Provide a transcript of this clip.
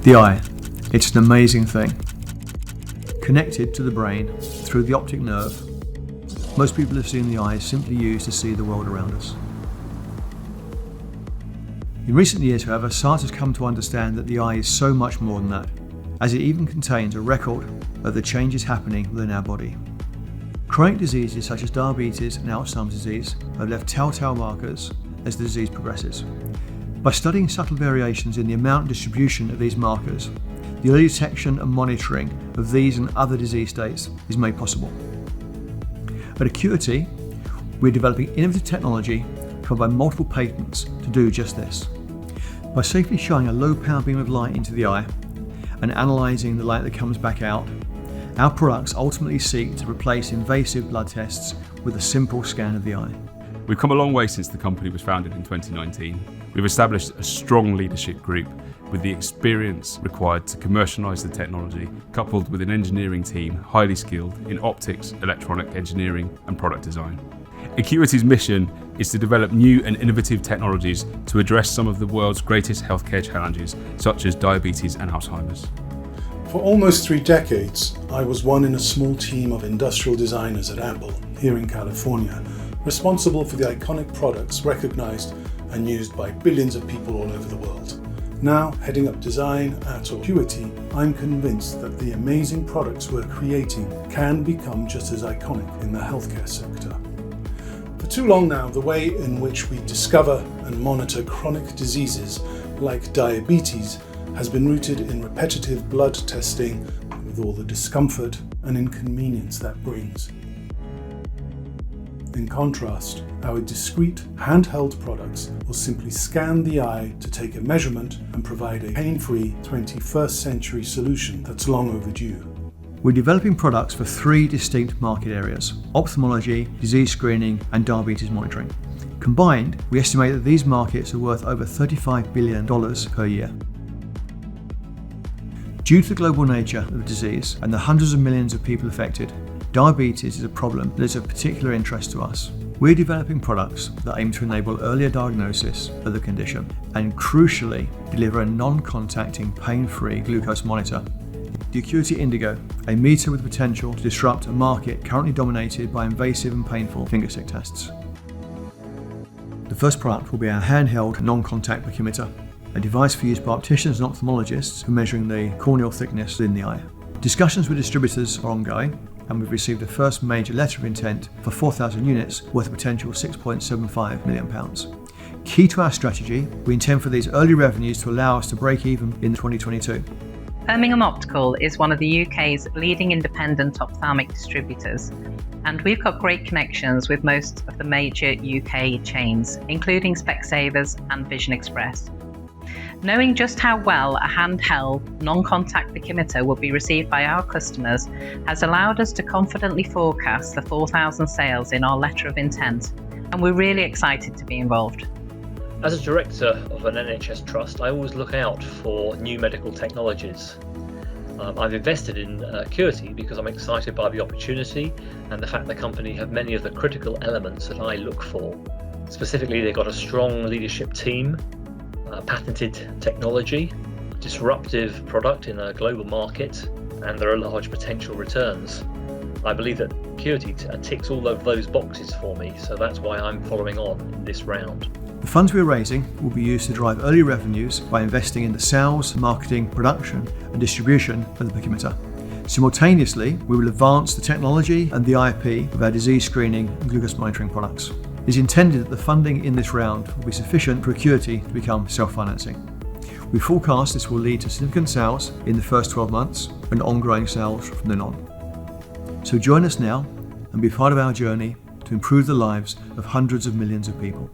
The eye. It's an amazing thing. Connected to the brain through the optic nerve, most people have seen the eye simply used to see the world around us. In recent years, however, science has come to understand that the eye is so much more than that, as it even contains a record of the changes happening within our body. Chronic diseases such as diabetes and Alzheimer's disease have left telltale markers as the disease progresses. By studying subtle variations in the amount and distribution of these markers, the early detection and monitoring of these and other disease states is made possible. At Occuity, we're developing innovative technology covered by multiple patents to do just this. By safely shining a low power beam of light into the eye and analysing the light that comes back out, our products ultimately seek to replace invasive blood tests with a simple scan of the eye. We've come a long way since the company was founded in 2019. We've established a strong leadership group with the experience required to commercialise the technology, coupled with an engineering team highly skilled in optics, electronic engineering and product design. Occuity's mission is to develop new and innovative technologies to address some of the world's greatest healthcare challenges, such as diabetes and Alzheimer's. For almost 3 decades, I was one in a small team of industrial designers at Apple, here in California, responsible for the iconic products recognised and used by billions of people all over the world. Now, heading up design at Occuity, I'm convinced that the amazing products we're creating can become just as iconic in the healthcare sector. For too long now, the way in which we discover and monitor chronic diseases like diabetes has been rooted in repetitive blood testing with all the discomfort and inconvenience that brings. In contrast, our discreet handheld products will simply scan the eye to take a measurement and provide a pain-free 21st century solution that's long overdue. We're developing products for 3 distinct market areas: ophthalmology, disease screening and diabetes monitoring. Combined, we estimate that these markets are worth over $35 billion per year. Due to the global nature of the disease and the hundreds of millions of people affected, diabetes is a problem that is of particular interest to us. We're developing products that aim to enable earlier diagnosis of the condition and, crucially, deliver a non-contacting, pain-free glucose monitor. The Occuity Indigo, a meter with potential to disrupt a market currently dominated by invasive and painful fingerstick tests. The first product will be our handheld non-contact oximeter, a device for use by opticians and ophthalmologists for measuring the corneal thickness in the eye. Discussions with distributors are ongoing, and we've received the first major letter of intent for 4,000 units worth a potential £6.75 million. Key to our strategy, we intend for these early revenues to allow us to break even in 2022. Birmingham Optical is one of the UK's leading independent ophthalmic distributors, and we've got great connections with most of the major UK chains, including Specsavers and Vision Express. Knowing just how well a handheld, non-contact oximeter will be received by our customers has allowed us to confidently forecast the 4,000 sales in our letter of intent, and we're really excited to be involved. As a director of an NHS trust, I always look out for new medical technologies. I've invested in Occuity because I'm excited by the opportunity and the fact the company have many of the critical elements that I look for. Specifically, they've got a strong leadership team, patented technology, disruptive product in a global market, and there are large potential returns. I believe that Occuity ticks all of those boxes for me, so that's why I'm following on in this round. The funds we're raising will be used to drive early revenues by investing in the sales, marketing, production and distribution of the oximeter. Simultaneously, we will advance the technology and the IP of our disease screening and glucose monitoring products. It is intended that the funding in this round will be sufficient for Occuity to become self-financing. We forecast this will lead to significant sales in the first 12 months and ongoing sales from then on. So join us now and be part of our journey to improve the lives of hundreds of millions of people.